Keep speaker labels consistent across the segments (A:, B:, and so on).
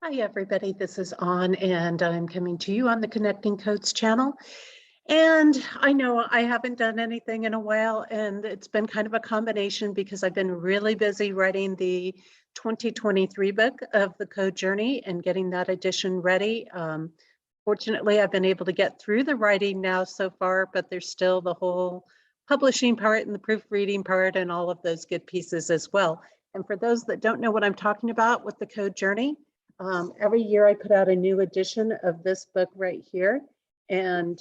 A: Hi, everybody. This is On, and I'm coming to you on the Connecting Codes channel. And I know I haven't done anything in a while, and it's been kind of a combination because I've been really busy writing the 2023 book of the Code Journey and getting that edition ready. Fortunately, I've been able to get through the writing now so far, but there's still the whole publishing part and the proofreading part and all of those good pieces as well. And for those that don't know what I'm talking about with the Code Journey, every year I put out a new edition of this book right here, and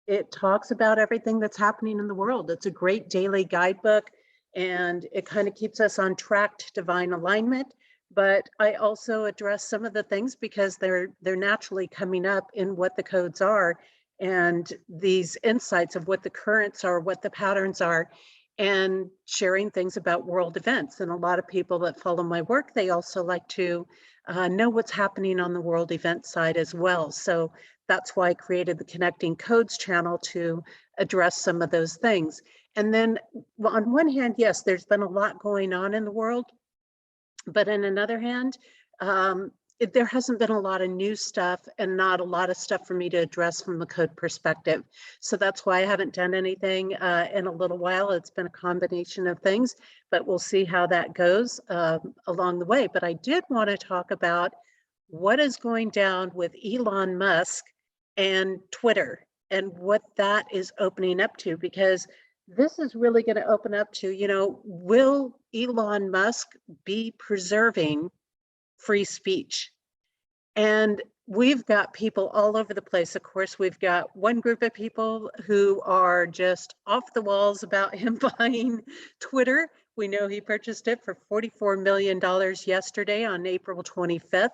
A: it talks about everything that's happening in the world. It's a great daily guidebook, and it kind of keeps us on track to divine alignment. But I also address some of the things because they're naturally coming up in what the codes are and these insights of what the currents are, what the patterns are, and sharing things about world events. And a lot of people that follow my work, they also like to know what's happening on the world event side as well. So that's why I created the Connecting Codes channel to address some of those things. And then on one hand, yes, there's been a lot going on in the world, but in another hand, there hasn't been a lot of new stuff and not a lot of stuff for me to address from the code perspective. So that's why I haven't done anything in a little while. It's been a combination of things, but we'll see how that goes along the way. But I did want to talk about what is going down with Elon Musk and Twitter and what that is opening up to, because this is really going to open up to, will Elon Musk be preserving free speech? And we've got people all over the place. Of course, we've got one group of people who are just off the walls about him buying Twitter. We know he purchased it for $44 million yesterday on April 25th.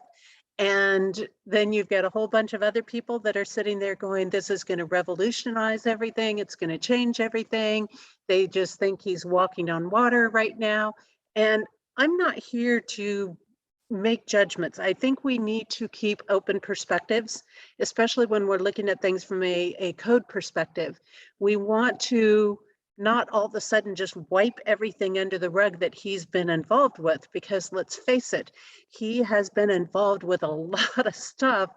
A: And then you've got a whole bunch of other people that are sitting there going, this is going to revolutionize everything. It's going to change everything. They just think he's walking on water right now. And I'm not here to make judgments. I think we need to keep open perspectives, especially when we're looking at things from a code perspective. We want to not all of a sudden just wipe everything under the rug that he's been involved with, because let's face it, he has been involved with a lot of stuff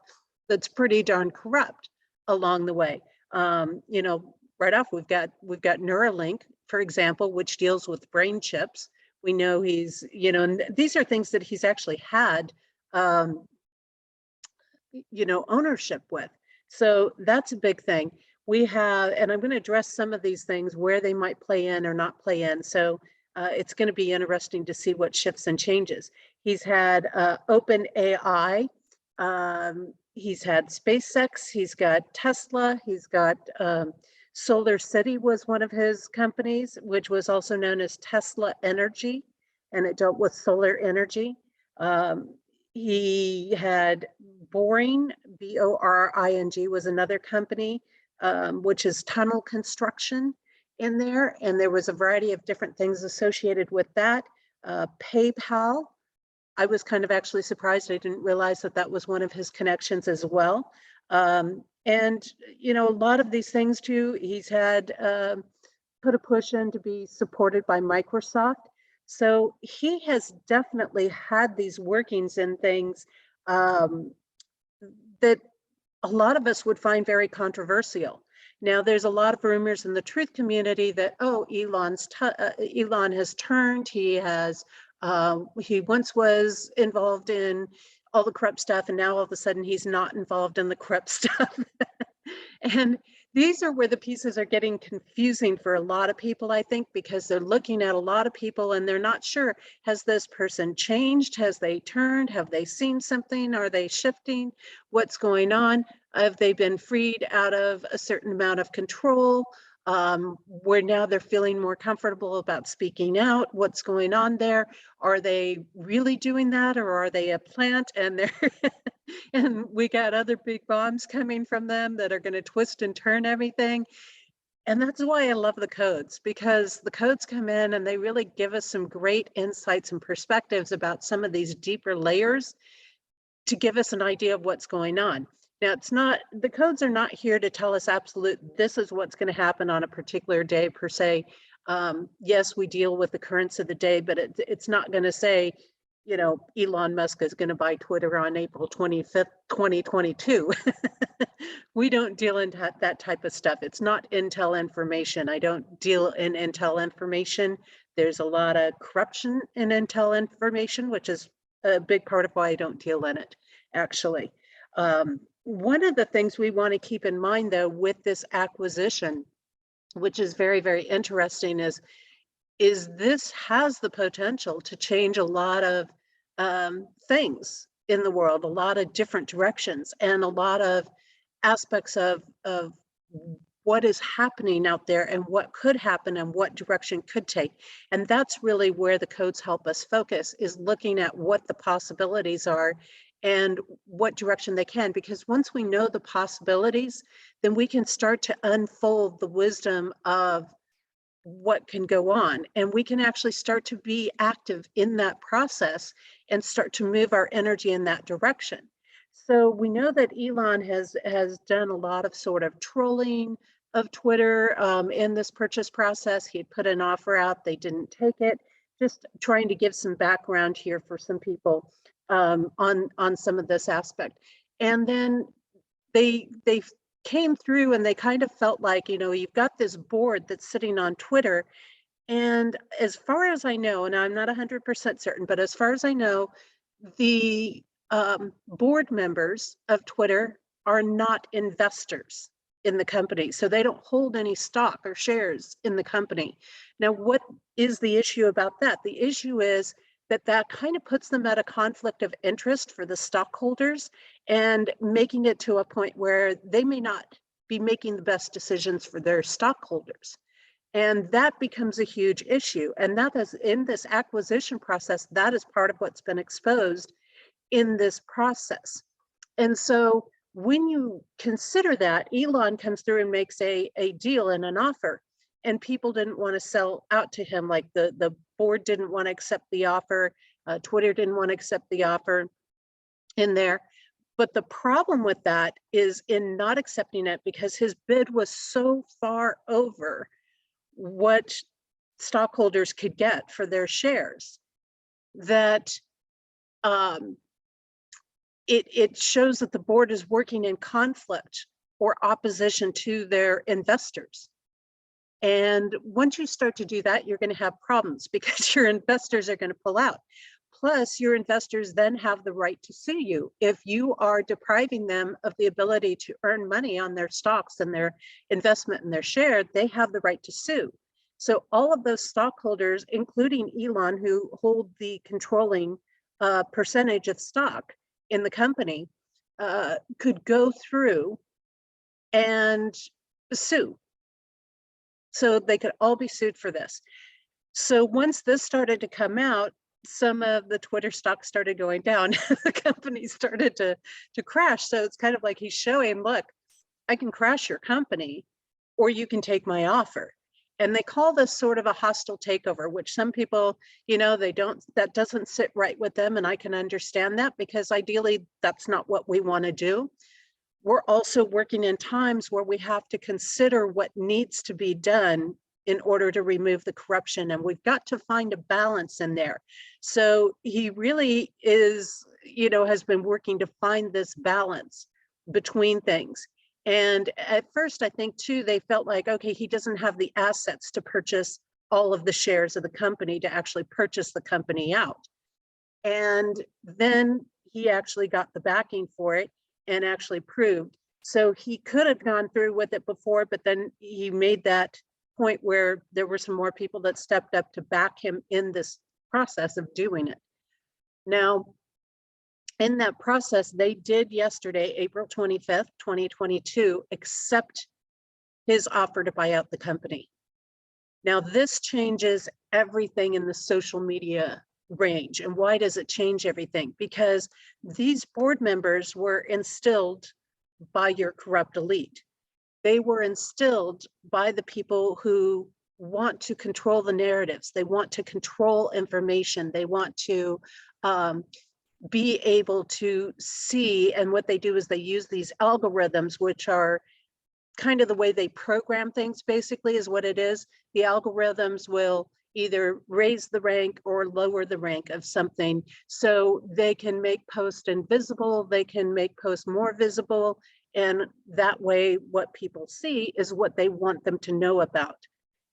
A: that's pretty darn corrupt along the way. Right off, we've got Neuralink, for example, which deals with brain chips. We know he's, and these are things that he's actually had, ownership with. So that's a big thing. We have, and I'm going to address some of these things where they might play in or not play in. So it's going to be interesting to see what shifts and changes. He's had Open AI. He's had SpaceX. He's got Tesla. He's got Solar City was one of his companies, which was also known as Tesla Energy, and it dealt with solar energy. He had Boring, B-O-R-I-N-G, was another company, which is tunnel construction in there. And there was a variety of different things associated with that. PayPal, I was kind of actually surprised. I didn't realize that that was one of his connections as well. And, a lot of these things too, he's had put a push in to be supported by Microsoft. So he has definitely had these workings in things that a lot of us would find very controversial. Now, there's a lot of rumors in the truth community that, Elon has turned. He once was involved in all the corrupt stuff, and now all of a sudden he's not involved in the corrupt stuff. And these are where the pieces are getting confusing for a lot of people, I think, because they're looking at a lot of people and they're not sure, has this person changed? Has they turned? Have they seen something? Are they shifting? What's going on? Have they been freed out of a certain amount of control? Where now they're feeling more comfortable about speaking out? What's going on there? Are they really doing that, or are they a plant and they're and we got other big bombs coming from them that are going to twist and turn everything? And that's why I love the codes, because the codes come in and they really give us some great insights and perspectives about some of these deeper layers to give us an idea of what's going on. Now, the codes are not here to tell us this is what's going to happen on a particular day per se. Yes, we deal with the currents of the day, but it's not going to say Elon Musk is going to buy Twitter on April 25th, 2022. We don't deal in that type of stuff. It's not intel information. I don't deal in intel information. There's a lot of corruption in intel information, which is a big part of why I don't deal in it, actually. One of the things we want to keep in mind, though, with this acquisition, which is very, very interesting, is this has the potential to change a lot of things in the world, a lot of different directions, and a lot of aspects of what is happening out there and what could happen and what direction could take. And that's really where the codes help us focus, is looking at what the possibilities are and what direction they can. Because once we know the possibilities, then we can start to unfold the wisdom of what can go on, and we can actually start to be active in that process and start to move our energy in that direction. So we know that Elon has done a lot of sort of trolling of Twitter in this purchase process. He had put an offer out, they didn't take it. Just trying to give some background here for some people on some of this aspect. And then they came through and they kind of felt like, you've got this board that's sitting on Twitter. And as far as I know, and I'm not 100% certain, but as far as I know, the board members of Twitter are not investors in the company. So they don't hold any stock or shares in the company. Now, what is the issue about that? The issue is that kind of puts them at a conflict of interest for the stockholders, and making it to a point where they may not be making the best decisions for their stockholders. And that becomes a huge issue. And that is, in this acquisition process, that is part of what's been exposed in this process. And so when you consider that, Elon comes through and makes a deal and an offer, and people didn't want to sell out to him. Like the board didn't want to accept the offer. Twitter didn't want to accept the offer in there. But the problem with that is in not accepting it, because his bid was so far over what stockholders could get for their shares, that it shows that the board is working in conflict or opposition to their investors. And once you start to do that, you're going to have problems, because your investors are going to pull out. Plus, your investors then have the right to sue you. If you are depriving them of the ability to earn money on their stocks and their investment in their share, they have the right to sue. So all of those stockholders, including Elon, who hold the controlling percentage of stock in the company, could go through and sue. So they could all be sued for this. So once this started to come out, some of the Twitter stocks started going down. The company started to crash. So it's kind of like he's showing, look, I can crash your company, or you can take my offer. And they call this sort of a hostile takeover, which some people, that doesn't sit right with them. And I can understand that, because ideally that's not what we want to do. We're also working in times where we have to consider what needs to be done in order to remove the corruption. And we've got to find a balance in there. So he really is, has been working to find this balance between things. And at first, I think too, they felt like, okay, he doesn't have the assets to purchase all of the shares of the company, to actually purchase the company out. And then he actually got the backing for it and actually proved. So he could have gone through with it before, but then he made that point where there were some more people that stepped up to back him in this process of doing it. Now, in that process, they did yesterday, April 25th, 2022, accept his offer to buy out the company. Now, this changes everything in the social media range. And why does it change everything? Because these board members were instilled by your corrupt elite. They were instilled by the people who want to control the narratives. They want to control information. They want to be able to see, and what they do is they use these algorithms, which are kind of the way they program things, basically, is what it is. The algorithms will either raise the rank or lower the rank of something. So they can make posts invisible, they can make posts more visible, and that way what people see is what they want them to know about.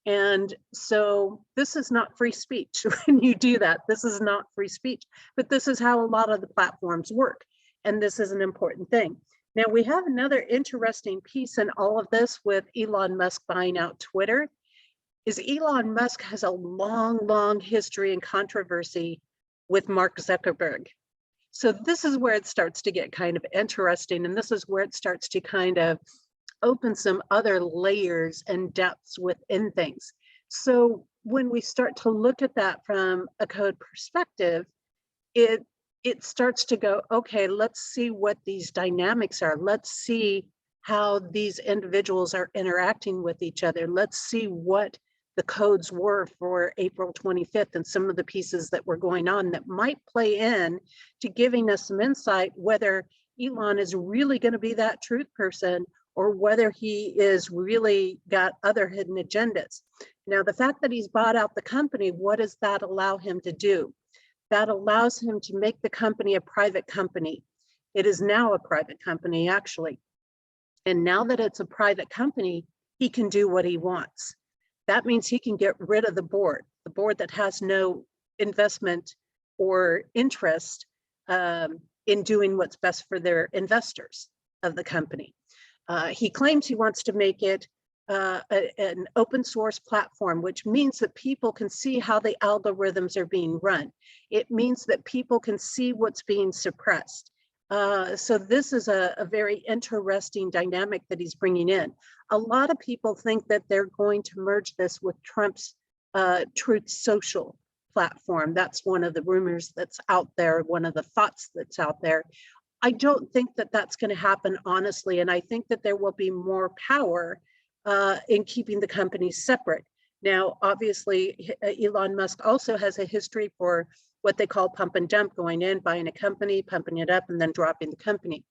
A: And so this is not free speech. When you do that, this is not free speech, but this is how a lot of the platforms work. And this is an important thing. Now we have another interesting piece in all of this with Elon Musk buying out Twitter, is Elon Musk has a long history and controversy with Mark Zuckerberg. So this is where it starts to get kind of interesting. And this is where it starts to kind of open some other layers and depths within things. So when we start to look at that from a code perspective, it starts to go, okay, let's see what these dynamics are. Let's see how these individuals are interacting with each other. Let's see what the codes were for April 25th and some of the pieces that were going on that might play in to giving us some insight whether Elon is really going to be that truth person or whether he is really got other hidden agendas. Now, the fact that he's bought out the company, what does that allow him to do? That allows him to make the company a private company. It is now a private company, actually. And now that it's a private company, he can do what he wants. That means he can get rid of the board that has no investment or interest in doing what's best for their investors of the company. He claims he wants to make it an open source platform, which means that people can see how the algorithms are being run. It means that people can see what's being suppressed. So this is a very interesting dynamic that he's bringing in. A lot of people think that they're going to merge this with Trump's Truth Social platform. That's one of the rumors that's out there, one of the thoughts that's out there. I don't think that that's going to happen, honestly, and I think that there will be more power in keeping the companies separate. Now, obviously, Elon Musk also has a history for what they call pump and dump, going in, buying a company, pumping it up, and then dropping the company.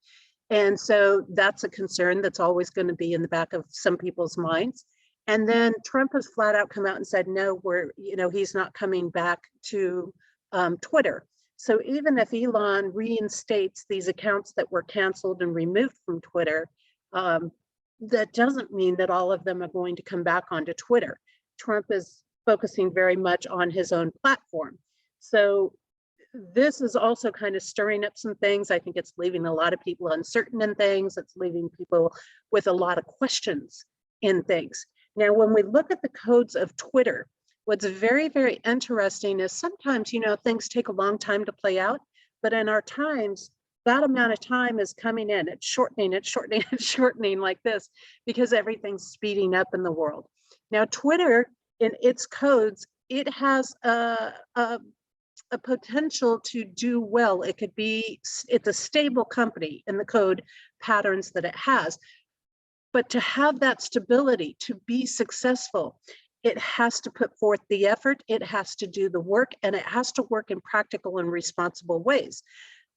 A: And so that's a concern that's always going to be in the back of some people's minds. And then Trump has flat out come out and said, no, he's not coming back to Twitter. So even if Elon reinstates these accounts that were canceled and removed from Twitter, that doesn't mean that all of them are going to come back onto Twitter. Trump is focusing very much on his own platform. So this is also kind of stirring up some things. I think it's leaving a lot of people uncertain in things. It's leaving people with a lot of questions in things. Now, when we look at the codes of Twitter, what's very, very interesting is sometimes, things take a long time to play out, but in our times, that amount of time is coming in. It's shortening, it's shortening, it's shortening like this because everything's speeding up in the world. Now, Twitter, in its codes, it has a potential to do well. It's a stable company in the code patterns that it has. But to have that stability, to be successful, it has to put forth the effort, it has to do the work, and it has to work in practical and responsible ways.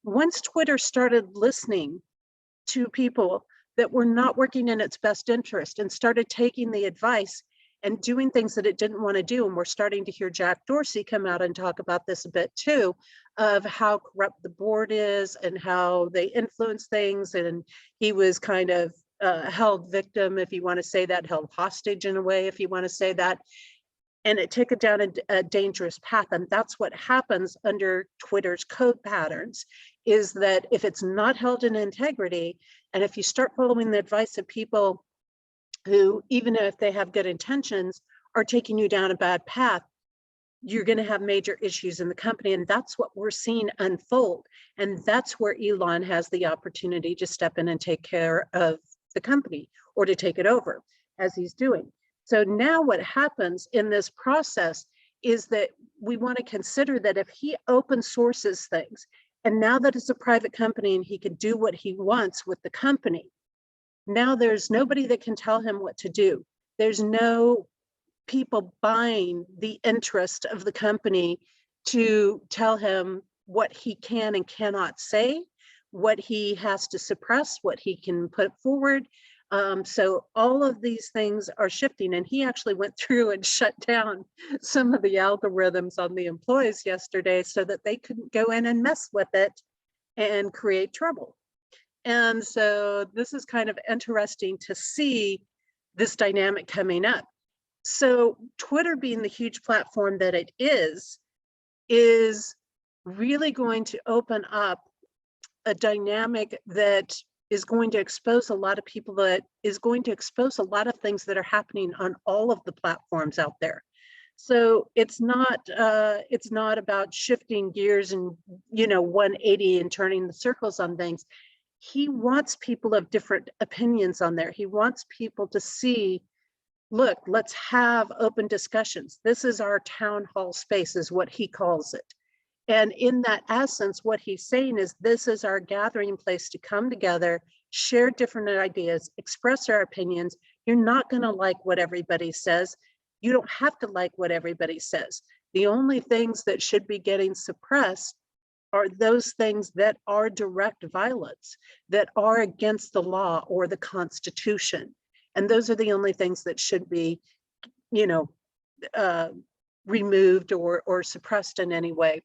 A: Once Twitter started listening to people that were not working in its best interest and started taking the advice and doing things that it didn't want to do, and we're starting to hear Jack Dorsey come out and talk about this a bit too, of how corrupt the board is and how they influence things, and he was kind of held victim, if you want to say that, held hostage in a way, if you want to say that, and it took it down a dangerous path. And that's what happens under Twitter's code patterns, is that if it's not held in integrity, and if you start following the advice of people who, even if they have good intentions, are taking you down a bad path, you're going to have major issues in the company. And that's what we're seeing unfold. And that's where Elon has the opportunity to step in and take care of the company, or to take it over, as he's doing. So now what happens in this process is that we want to consider that if he open sources things, and now that it's a private company and he can do what he wants with the company, now there's nobody that can tell him what to do. There's no people buying the interest of the company to tell him what he can and cannot say, what he has to suppress, what he can put forward. So all of these things are shifting, and he actually went through and shut down some of the algorithms on the employees yesterday so that they couldn't go in and mess with it and create trouble. And so this is kind of interesting to see this dynamic coming up. So Twitter, being the huge platform that it is really going to open up a dynamic that is going to expose a lot of people, that is going to expose a lot of things that are happening on all of the platforms out there. So it's not about shifting gears and 180 and turning the circles on things. He wants people of different opinions on there. He wants people to see, look, let's have open discussions. This is our town hall space, is what he calls it. And in that essence, what he's saying is, this is our gathering place to come together, share different ideas, express our opinions. You're not going to like what everybody says. You don't have to like what everybody says. The only things that should be getting suppressed are those things that are direct violence, that are against the law or the Constitution. And those are the only things that should be, removed or suppressed in any way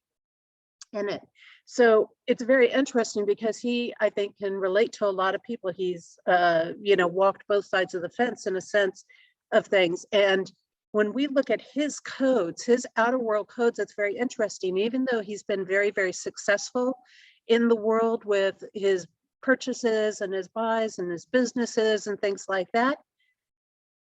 A: in it. So it's very interesting because he, I think, can relate to a lot of people. He's, walked both sides of the fence in a sense of things. And when we look at his codes, his outer world codes, it's very interesting. Even though he's been very, very successful in the world with his purchases and his buys and his businesses and things like that,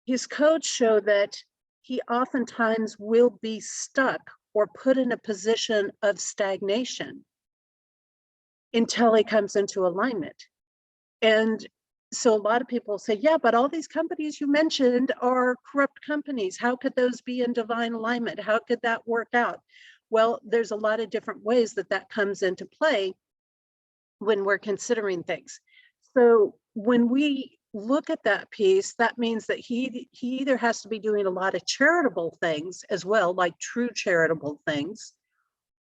A: his codes show that he oftentimes will be stuck or put in a position of stagnation until he comes into alignment. And so a lot of people say, yeah, but all these companies you mentioned are corrupt companies. How could those be in divine alignment? How could that work out? Well, there's a lot of different ways that comes into play when we're considering things. So when we look at that piece, that means that he either has to be doing a lot of charitable things as well, like true charitable things,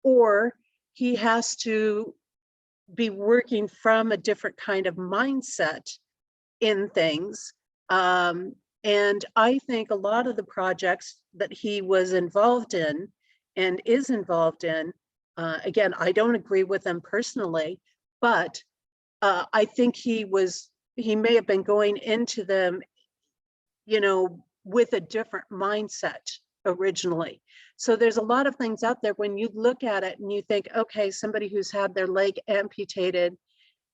A: or he has to be working from a different kind of mindset in things. And I think a lot of the projects that he was involved in and is involved in, again, I don't agree with them personally, but I think he may have been going into them, with a different mindset originally. So there's a lot of things out there when you look at it and you think, okay, somebody who's had their leg amputated,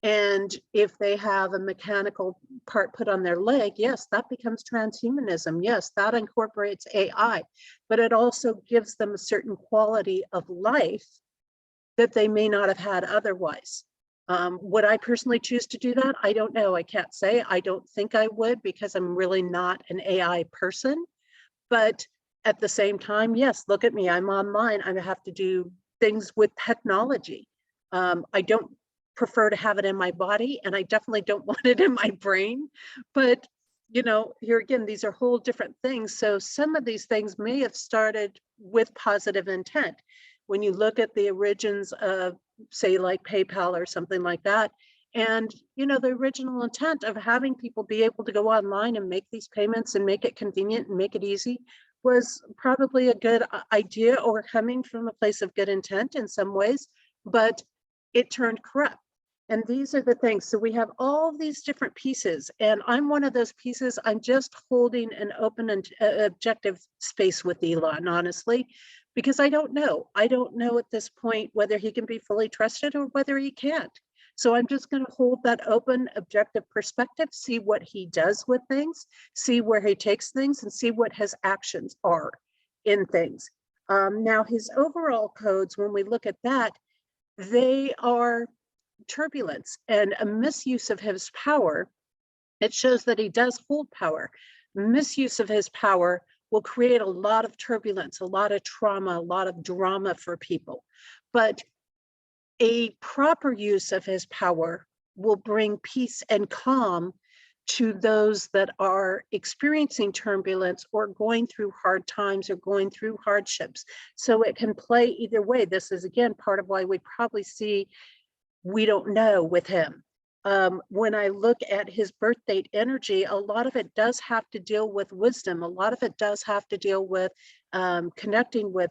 A: and if they have a mechanical part put on their leg, yes, that becomes transhumanism. Yes, that incorporates AI, but it also gives them a certain quality of life that they may not have had otherwise. Would I personally choose to do that? I don't know. I can't say. I don't think I would, because I'm really not an AI person. But at the same time, yes, look at me. I'm online. I have to do things with technology. I don't prefer to have it in my body, and I definitely don't want it in my brain. But, here again, these are whole different things. So some of these things may have started with positive intent. When you look at the origins of, say, like PayPal or something like that, and the original intent of having people be able to go online and make these payments and make it convenient and make it easy was probably a good idea, or coming from a place of good intent in some ways, but it turned corrupt. And these are the things. So we have all these different pieces, and I'm one of those pieces. I'm just holding an open and objective space with Elon, honestly, because I don't know. I don't know at this point whether he can be fully trusted or whether he can't. So I'm just going to hold that open, objective perspective, see what he does with things, see where he takes things, and see what his actions are in things. Now, his overall codes, when we look at that, they are turbulence and a misuse of his power. It shows that he does hold power. Misuse of his power will create a lot of turbulence, a lot of trauma, a lot of drama for people. But a proper use of his power will bring peace and calm to those that are experiencing turbulence or going through hard times or going through hardships. So it can play either way. This is, again, part of why we probably see, we don't know with him. when I look at his birth date energy, a lot of it does have to deal with wisdom. A lot of it does have to deal with connecting with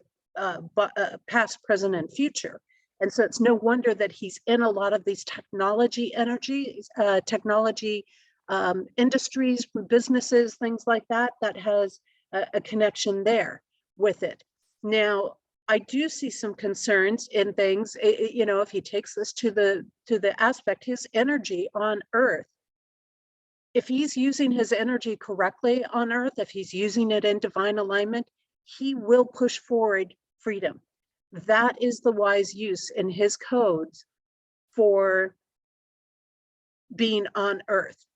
A: past, present, and future. And so it's no wonder that he's in a lot of these technology energies, technology industries, businesses, things like that, that has a connection there with it. Now, I do see some concerns in things, you know, if he takes this to the aspect, his energy on Earth, if he's using his energy correctly on Earth, if he's using it in divine alignment, he will push forward freedom. That is the wise use in his codes for being on Earth.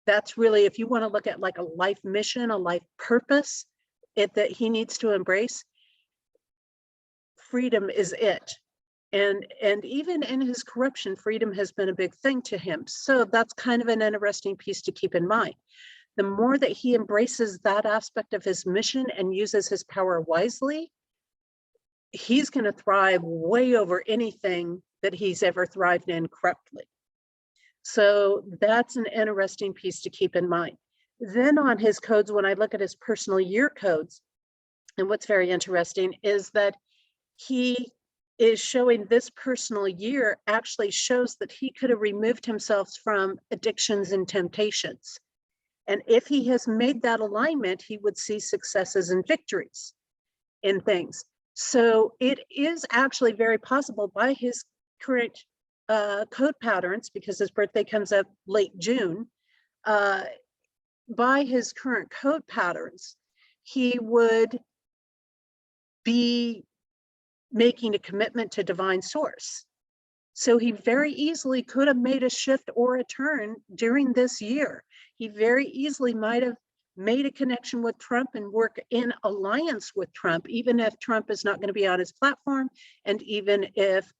A: That's really, if you want to look at like a life mission, a life purpose, that he needs to embrace, freedom is it. And even in his corruption, freedom has been a big thing to him. So that's kind of an interesting piece to keep in mind. The more that he embraces that aspect of his mission and uses his power wisely, he's going to thrive way over anything that he's ever thrived in corruptly. So that's an interesting piece to keep in mind. Then on his codes, when I look at his personal year codes, and what's very interesting is that he is showing this personal year actually shows that he could have removed himself from addictions and temptations. And if he has made that alignment, he would see successes and victories in things. So it is actually very possible by his current code patterns, because his birthday comes up late June, by his current code patterns, he would be making a commitment to divine source. So he very easily could have made a shift or a turn during this year. He very easily might have made a connection with Trump and work in alliance with Trump, even if Trump is not going to be on his platform, and even if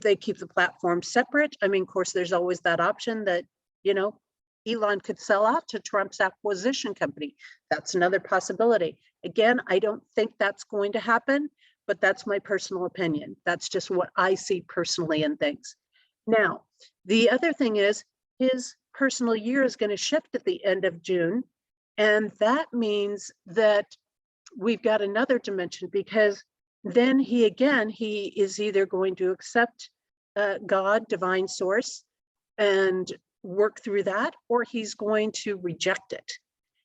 A: they keep the platform separate. I mean, of course, there's always that option that, you know, Elon could sell out to Trump's acquisition company. That's another possibility. Again, I don't think that's going to happen, but that's my personal opinion. That's just what I see personally in things. Now, the other thing is his personal year is going to shift at the end of June. And that means that we've got another dimension, because then he is either going to accept God, divine source, and work through that, or he's going to reject it.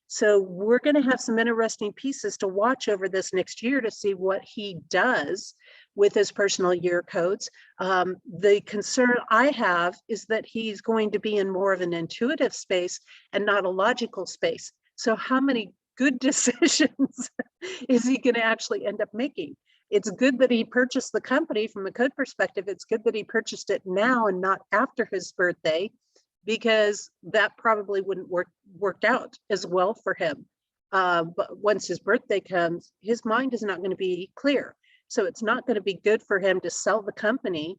A: So we're going to have some interesting pieces to watch over this next year to see what he does with his personal year codes. The concern I have is that he's going to be in more of an intuitive space and not a logical space. So how many good decisions is he going to actually end up making? It's good that he purchased the company from a code perspective. It's good that he purchased it now and not after his birthday, because that probably wouldn't worked out as well for him. But once his birthday comes, his mind is not going to be clear. So it's not going to be good for him to sell the company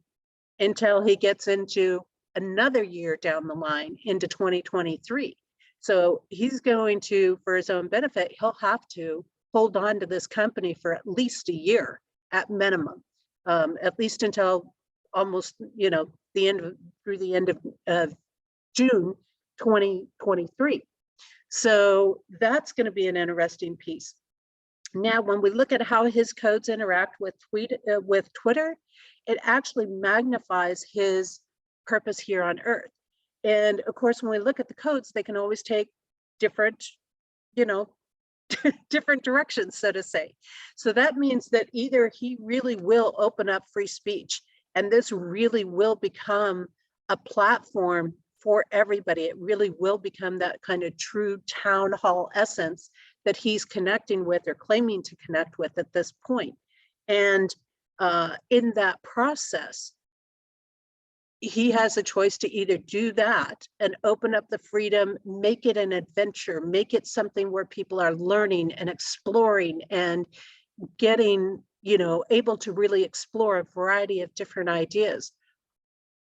A: until he gets into another year down the line, into 2023. So he's going to, for his own benefit, he'll have to hold on to this company for at least a year at minimum, at least until almost, you know, through the end of June 2023. So that's going to be an interesting piece. Now, when we look at how his codes interact with Twitter, it actually magnifies his purpose here on Earth. And of course, when we look at the codes, they can always take different, you know, different directions, so to say. So that means that either he really will open up free speech, and this really will become a platform for everybody. It really will become that kind of true town hall essence that he's connecting with or claiming to connect with at this point. And in that process, he has a choice to either do that and open up the freedom, make it an adventure, make it something where people are learning and exploring and getting, you know, able to really explore a variety of different ideas.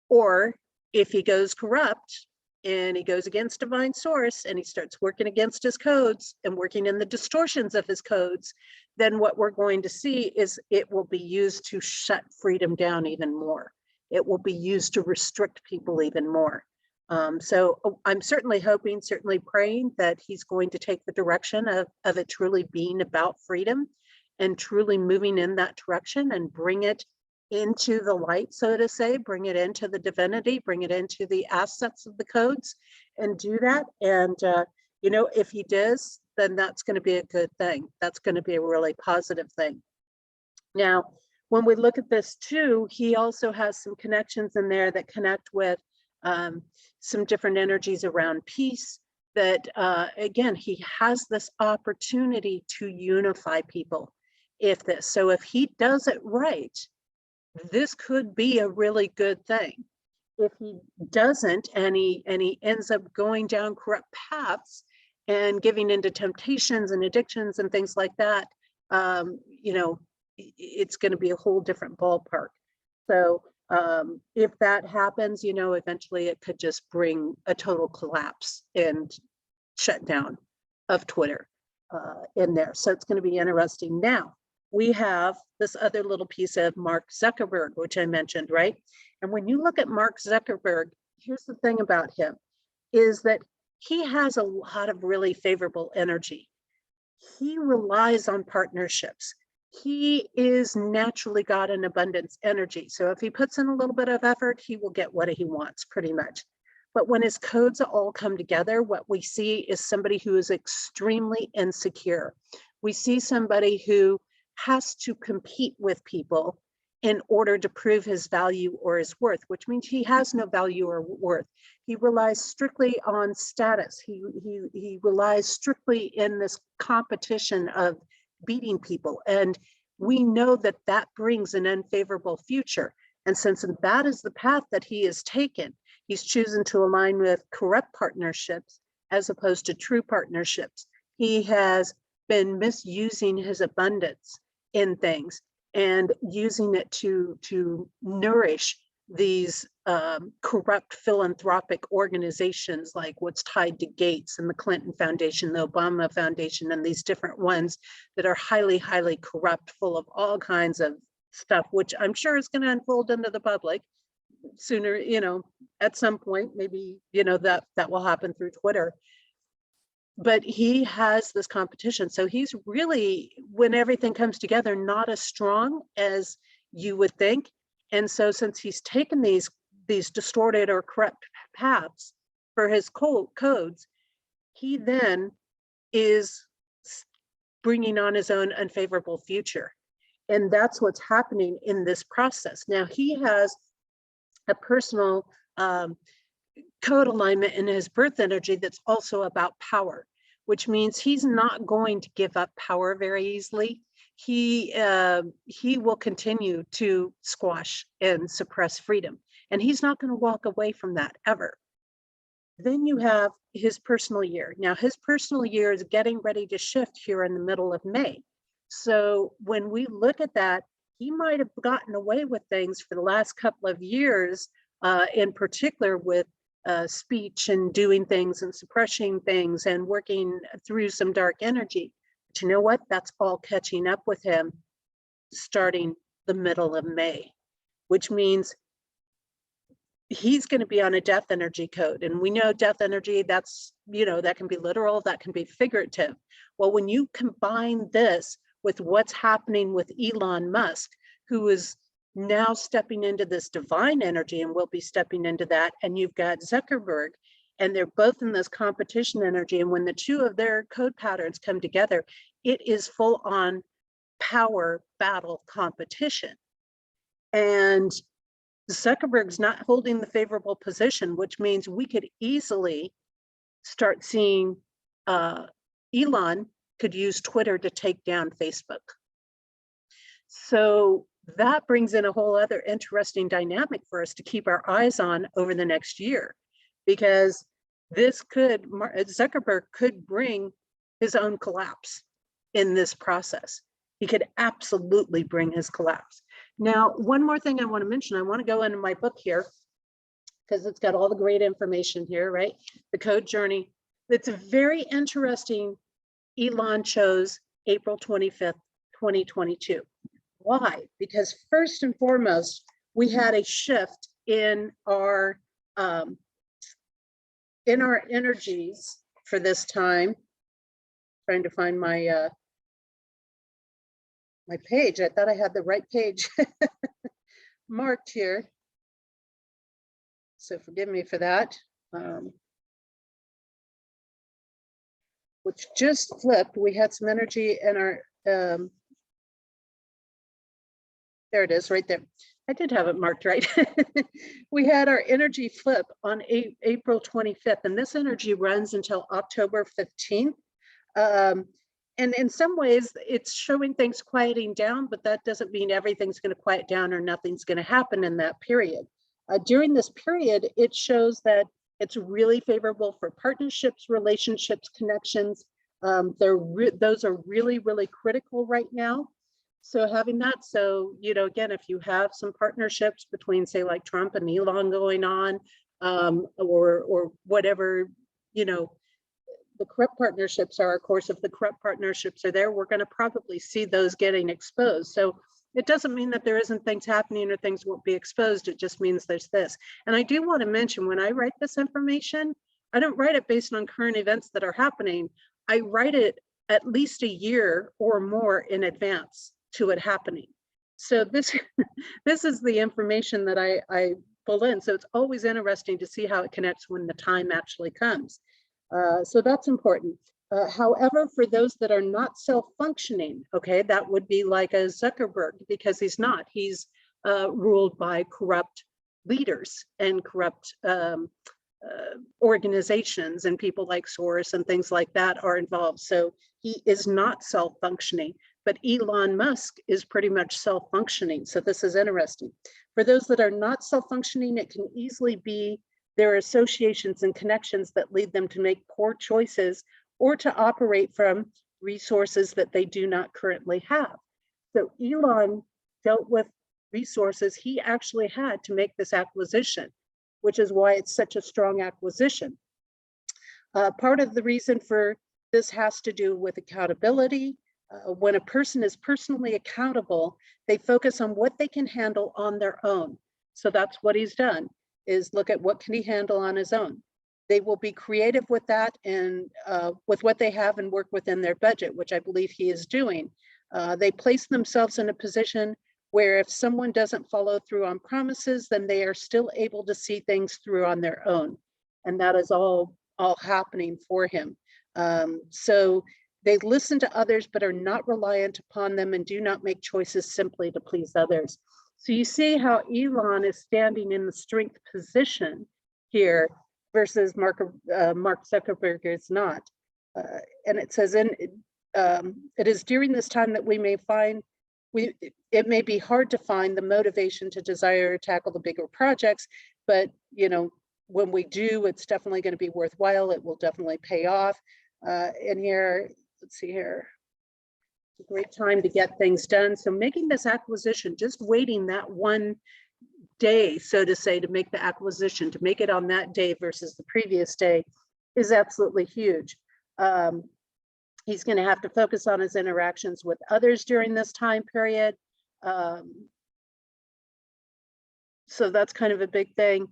A: Or if he goes corrupt and he goes against divine source and he starts working against his codes and working in the distortions of his codes, then what we're going to see is it will be used to shut freedom down even more. it will be used to restrict people even more. So I'm certainly hoping, certainly praying that he's going to take the direction of it truly being about freedom and truly moving in that direction and bring it into the light, so to say, bring it into the divinity, bring it into the assets of the codes and do that. And, you know, if he does, then that's going to be a good thing. That's going to be a really positive thing. Now, when we look at this too, he also has some connections in there that connect with some different energies around peace that, again, he has this opportunity to unify people. So if he does it right, this could be a really good thing. If he doesn't, and he ends up going down corrupt paths and giving into temptations and addictions and things like that, you know, it's going to be a whole different ballpark. So if that happens, you know, eventually it could just bring a total collapse and shutdown of Twitter in there. So it's going to be interesting. Now, we have this other little piece of Mark Zuckerberg, which I mentioned, right? And when you look at Mark Zuckerberg, here's the thing about him, is that he has a lot of really favorable energy. He relies on partnerships. He is naturally got an abundance energy. So if he puts in a little bit of effort, he will get what he wants pretty much. But when his codes all come together, what we see is somebody who is extremely insecure. We see somebody who has to compete with people in order to prove his value or his worth, which means he has no value or worth. He relies strictly on status. He relies strictly in this competition of beating people. And we know that that brings an unfavorable future. And since that is the path that he has taken, he's chosen to align with corrupt partnerships as opposed to true partnerships. He has been misusing his abundance in things and using it to nourish these corrupt philanthropic organizations like what's tied to Gates and the Clinton Foundation, the Obama Foundation, and these different ones that are highly, highly corrupt, full of all kinds of stuff, which I'm sure is going to unfold into the public sooner, you know, at some point, maybe, you know, that will happen through Twitter. But he has this competition. So he's really, when everything comes together, not as strong as you would think. And so since he's taken these distorted or corrupt paths for his codes, he then is bringing on his own unfavorable future. And that's what's happening in this process. Now, he has a personal code alignment in his birth energy that's also about power, which means he's not going to give up power very easily. He will continue to squash and suppress freedom, and he's not going to walk away from that ever. Then you have his personal year. Now, his personal year is getting ready to shift here in the middle of May. So when we look at that, he might have gotten away with things for the last couple of years, in particular with speech and doing things and suppressing things and working through some dark energy. But you know what? That's all catching up with him starting the middle of May, which means he's going to be on a death energy code. And we know death energy, that's, you know, that can be literal, that can be figurative. Well, when you combine this with what's happening with Elon Musk, who is now stepping into this divine energy and will be stepping into that, and you've got Zuckerberg, and they're both in this competition energy. And when the two of their code patterns come together, it is full on power battle competition. And Zuckerberg's not holding the favorable position, which means we could easily start seeing Elon could use Twitter to take down Facebook. So that brings in a whole other interesting dynamic for us to keep our eyes on over the next year, because Zuckerberg could bring his own collapse in this process. He could absolutely bring his collapse. Now, one more thing I want to mention, I want to go into my book here because it's got all the great information here, right? The code journey. It's very interesting. Elon chose April 25th, 2022. Why? Because first and foremost, we had a shift in our energies for this time. Trying to find my my page. I thought I had the right page marked here, so forgive me for that. Which just flipped. We had some energy in our there it is right there. I did have it marked right. We had our energy flip on April 25th, and this energy runs until October 15th. And in some ways, it's showing things quieting down, but that doesn't mean everything's going to quiet down or nothing's going to happen in that period. During this period, it shows that it's really favorable for partnerships, relationships, connections. Those are really, really critical right now. So having that, so, you know, again, if you have some partnerships between, say, like Trump and Elon going on, or whatever, you know, the corrupt partnerships are, of course, if the corrupt partnerships are there, we're going to probably see those getting exposed. So it doesn't mean that there isn't things happening or things won't be exposed. It just means there's this. And I do want to mention, when I write this information, I don't write it based on current events that are happening. I write it at least a year or more in advance to it happening. So this this is the information that I pull in. So it's always interesting to see how it connects when the time actually comes. So that's important. However, for those that are not self-functioning, okay, that would be like a Zuckerberg, because he's not. He's ruled by corrupt leaders and corrupt organizations, and people like Soros and things like that are involved. So he is not self-functioning, but Elon Musk is pretty much self-functioning. So this is interesting. For those that are not self-functioning, it can easily be their associations and connections that lead them to make poor choices or to operate from resources that they do not currently have. So Elon dealt with resources he actually had to make this acquisition, which is why it's such a strong acquisition. Part of the reason for this has to do with accountability. When a person is personally accountable, they focus on what they can handle on their own. So that's what he's done, is look at what can he handle on his own. They will be creative with that and with what they have and work within their budget, which I believe he is doing. They place themselves in a position where if someone doesn't follow through on promises, then they are still able to see things through on their own. And that is all happening for him. So they listen to others, but are not reliant upon them and do not make choices simply to please others. So you see how Elon is standing in the strength position here versus Mark Zuckerberg is not. And it says, it is during this time that we may find, it may be hard to find the motivation to desire to tackle the bigger projects, but you know, when we do, it's definitely going to be worthwhile. It will definitely pay off. And here, let's see here. It's a great time to get things done. So making this acquisition, just waiting that one day, so to say, to make the acquisition, to make it on that day versus the previous day, is absolutely huge. He's going to have to focus on his interactions with others during this time period. So that's kind of a big thing.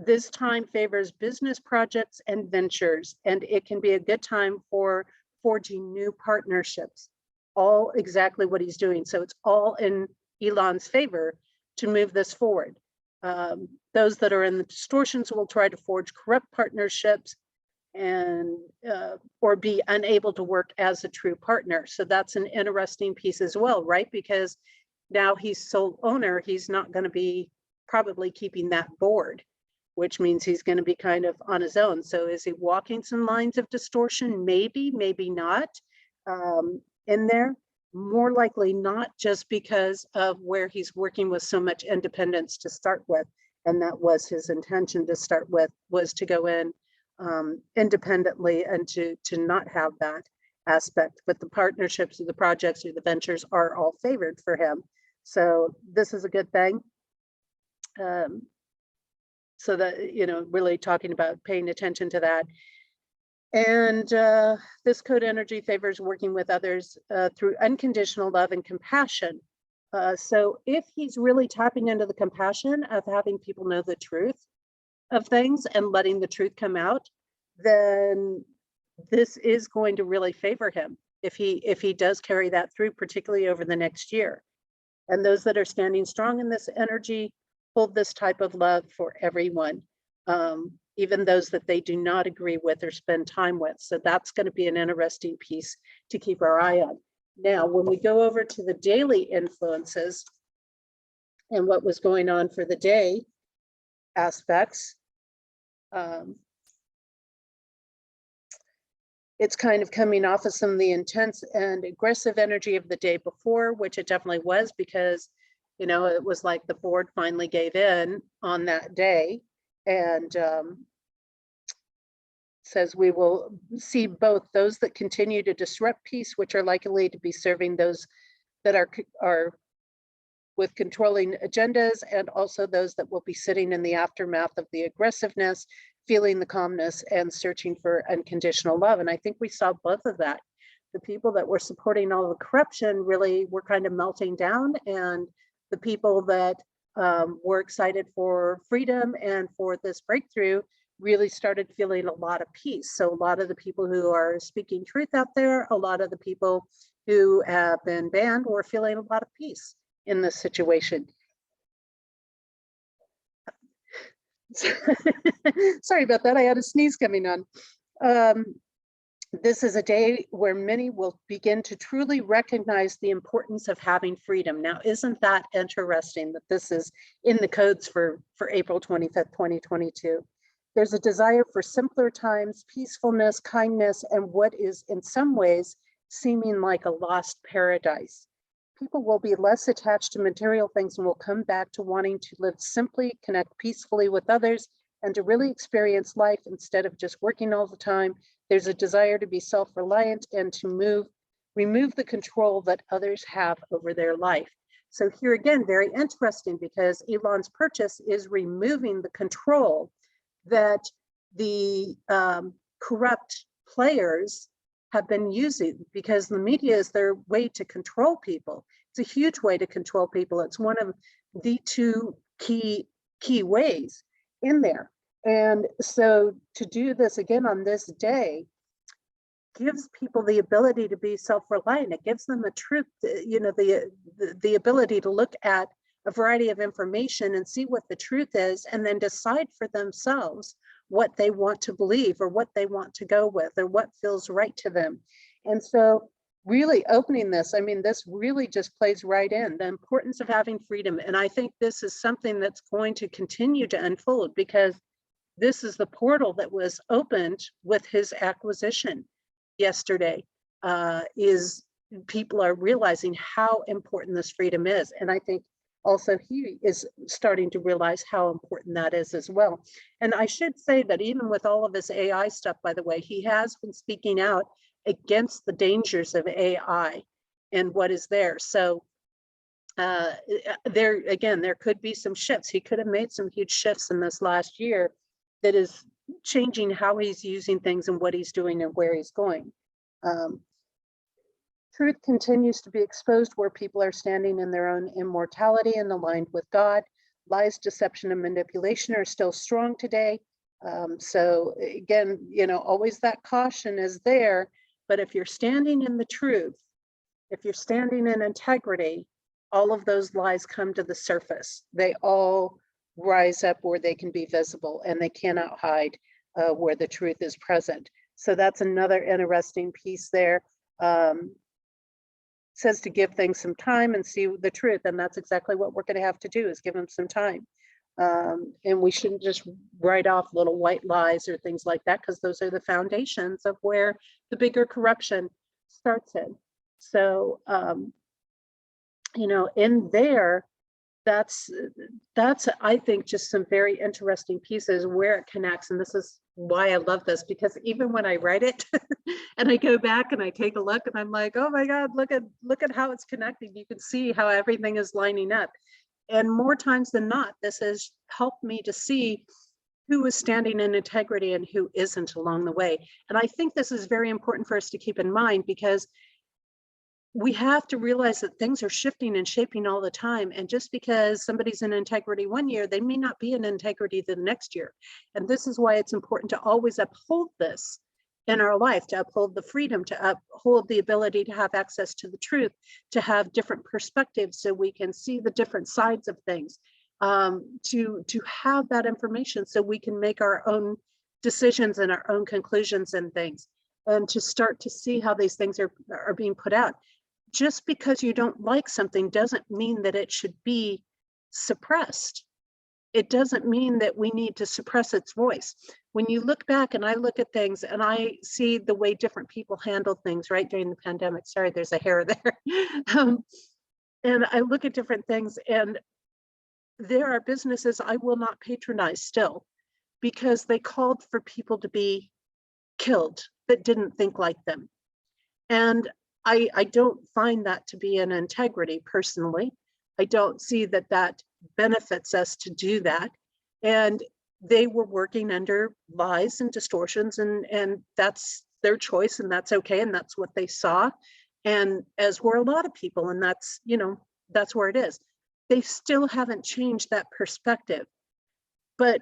A: This time favors business projects and ventures, and it can be a good time for forging new partnerships. All exactly what he's doing. So it's all in Elon's favor to move this forward. Those that are in the distortions will try to forge corrupt partnerships and or be unable to work as a true partner. So that's an interesting piece as well, right? Because now he's sole owner, he's not going to be probably keeping that board, which means he's going to be kind of on his own. So is he walking some lines of distortion? Maybe, maybe not. In there, more likely not, just because of where he's working with so much independence to start with. And that was his intention to start with, was to go in independently and to not have that aspect. But the partnerships or the projects or the ventures are all favored for him. So this is a good thing. So that, you know, really talking about paying attention to that. And this code energy favors working with others through unconditional love and compassion. So if he's really tapping into the compassion of having people know the truth of things and letting the truth come out, then this is going to really favor him if he does carry that through, particularly over the next year. And those that are standing strong in this energy hold this type of love for everyone, even those that they do not agree with or spend time with. So that's going to be an interesting piece to keep our eye on. Now, when we go over to the daily influences and what was going on for the day aspects, it's kind of coming off of some of the intense and aggressive energy of the day before, which it definitely was, because, you know, it was like the board finally gave in on that day, and says we will see both those that continue to disrupt peace, which are likely to be serving those that are with controlling agendas, and also those that will be sitting in the aftermath of the aggressiveness, feeling the calmness and searching for unconditional love. And I think we saw both of that. The people that were supporting all the corruption really were kind of melting down, and the people that were excited for freedom and for this breakthrough really started feeling a lot of peace. So a lot of the people who are speaking truth out there, a lot of the people who have been banned were feeling a lot of peace in this situation. Sorry about that. I had a sneeze coming on. This is a day where many will begin to truly recognize the importance of having freedom. Now, isn't that interesting that this is in the codes for April 25th, 2022? There's a desire for simpler times, peacefulness, kindness, and what is in some ways seeming like a lost paradise. People will be less attached to material things and will come back to wanting to live simply, connect peacefully with others, and to really experience life instead of just working all the time. There's a desire to be self-reliant and to remove the control that others have over their life. So here again, very interesting, because Elon's purchase is removing the control that the corrupt players have been using, because the media is their way to control people. It's a huge way to control people. It's one of the two key ways in there. And so to do this again on this day gives people the ability to be self-reliant. It gives them the truth, you know, the ability to look at a variety of information and see what the truth is, and then decide for themselves what they want to believe or what they want to go with or what feels right to them. And so really opening this, I mean, this really just plays right in the importance of having freedom. And I think this is something that's going to continue to unfold, because this is the portal that was opened with his acquisition yesterday. Is people are realizing how important this freedom is. And I think also he is starting to realize how important that is as well. And I should say that even with all of his AI stuff, by the way, he has been speaking out against the dangers of AI and what is there. So there could be some shifts. He could have made some huge shifts in this last year that is changing how he's using things and what he's doing and where he's going. Truth continues to be exposed where people are standing in their own immortality and aligned with God. Lies, deception, and manipulation are still strong today. So again, you know, always that caution is there. But if you're standing in the truth, if you're standing in integrity, all of those lies come to the surface. They all rise up where they can be visible, and they cannot hide where the truth is present. So that's another interesting piece there. Says to give things some time and see the truth, and that's exactly what we're going to have to do, is give them some time. And we shouldn't just write off little white lies or things like that, because those are the foundations of where the bigger corruption starts in. So you know, in there, that's I think just some very interesting pieces where it connects. And this is why I love this, because even when I write it and I go back and I take a look and I'm like, oh my God, look at how it's connecting. You can see how everything is lining up. And more times than not, this has helped me to see who is standing in integrity and who isn't along the way. And I think this is very important for us to keep in mind, because we have to realize that things are shifting and shaping all the time. And just because somebody's in integrity one year, they may not be in integrity the next year. And this is why it's important to always uphold this in our life, to uphold the freedom, to uphold the ability to have access to the truth, to have different perspectives so we can see the different sides of things, to have that information so we can make our own decisions and our own conclusions and things, and to start to see how these things are being put out. Just because you don't like something doesn't mean that it should be suppressed. It doesn't mean that we need to suppress its voice. When you look back and I look at things and I see the way different people handle things right during the pandemic, sorry, there's a hair there. And I look at different things, and there are businesses I will not patronize still because they called for people to be killed that didn't think like them. And I don't find that to be an integrity personally. I don't see that that benefits us to do that. And they were working under lies and distortions, and that's their choice, and that's okay, and that's what they saw. And as were a lot of people, and that's, you know, that's where it is. They still haven't changed that perspective. But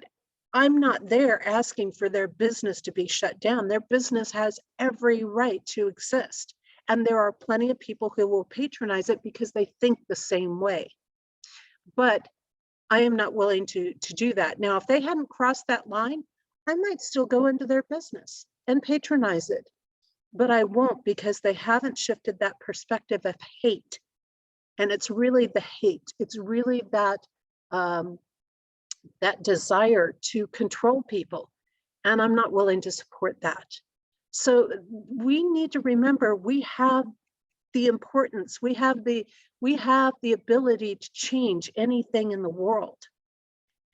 A: I'm not there asking for their business to be shut down. Their business has every right to exist. And there are plenty of people who will patronize it because they think the same way. But I am not willing to do that. Now, if they hadn't crossed that line, I might still go into their business and patronize it. But I won't, because they haven't shifted that perspective of hate. And it's really the hate. It's really that that desire to control people. And I'm not willing to support that. So we need to remember we have the importance, we have the ability to change anything in the world.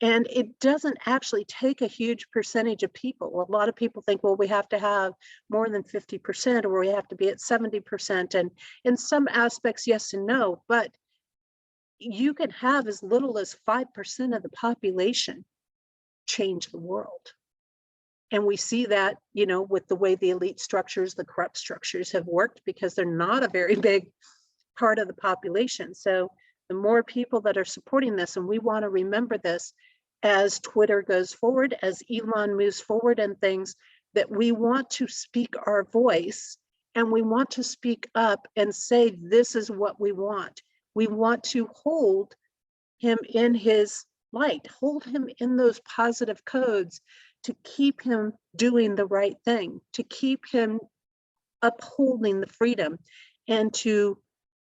A: And it doesn't actually take a huge percentage of people. A lot of people think, well, we have to have more than 50%, or we have to be at 70%. And in some aspects, yes and no, but you can have as little as 5% of the population change the world. And we see that, you know, with the way the elite structures, the corrupt structures have worked, because they're not a very big part of the population. So the more people that are supporting this, and we want to remember this as Twitter goes forward, as Elon moves forward and things, that we want to speak our voice, and we want to speak up and say, this is what we want. We want to hold him in his light, hold him in those positive codes, to keep him doing the right thing, to keep him upholding the freedom, and to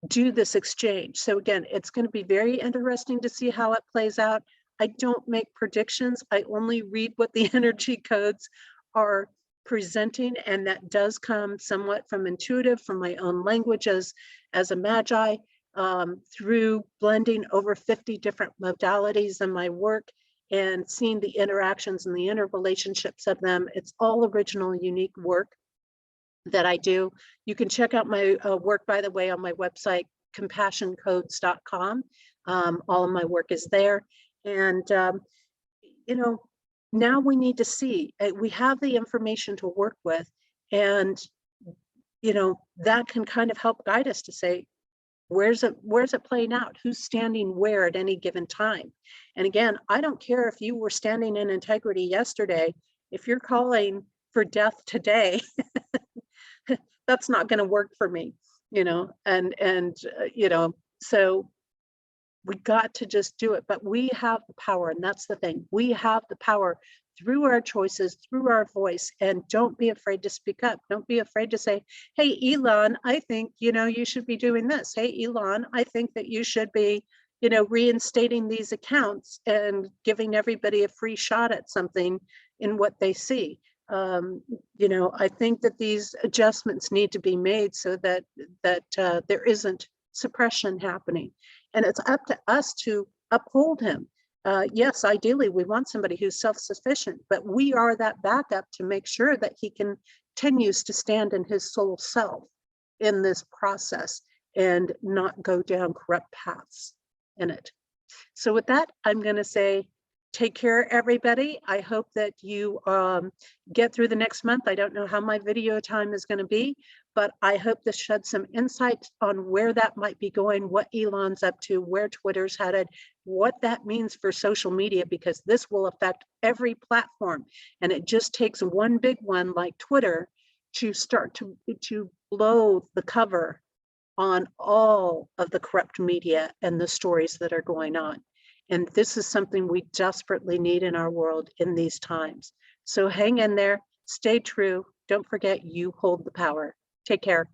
A: do this exchange. So again, it's going to be very interesting to see how it plays out. I don't make predictions. I only read what the energy codes are presenting, and that does come somewhat from intuitive, from my own language as a magi, through blending over 50 different modalities in my work and seeing the interactions and the interrelationships of them. It's all original, unique work that I do. You can check out my work, by the way, on my website, compassioncodes.com. All of my work is there. And, you know, now we need to see, we have the information to work with, and, you know, that can kind of help guide us to say, where's it playing out? Who's standing where at any given time? And again, I don't care if you were standing in integrity yesterday. If you're calling for death today, that's not going to work for me, you know. And you know, so we got to just do it. But we have the power, and that's the thing. We have the power through our choices, through our voice, and don't be afraid to speak up. Don't be afraid to say, hey, Elon, I think, you know, you should be doing this. Hey, Elon, I think that you should be, you know, reinstating these accounts and giving everybody a free shot at something in what they see. You know, I think that these adjustments need to be made so that there isn't suppression happening. And it's up to us to uphold him. Yes, ideally, we want somebody who's self-sufficient, but we are that backup to make sure that he continues to stand in his soul self in this process and not go down corrupt paths in it. So with that, I'm going to say, take care, everybody. I hope that you get through the next month. I don't know how my video time is going to be, but I hope this shed some insight on where that might be going, what Elon's up to, where Twitter's headed, what that means for social media, because this will affect every platform. And it just takes one big one like Twitter to start to blow the cover on all of the corrupt media and the stories that are going on. And this is something we desperately need in our world in these times. So hang in there, stay true. Don't forget, you hold the power. Take care.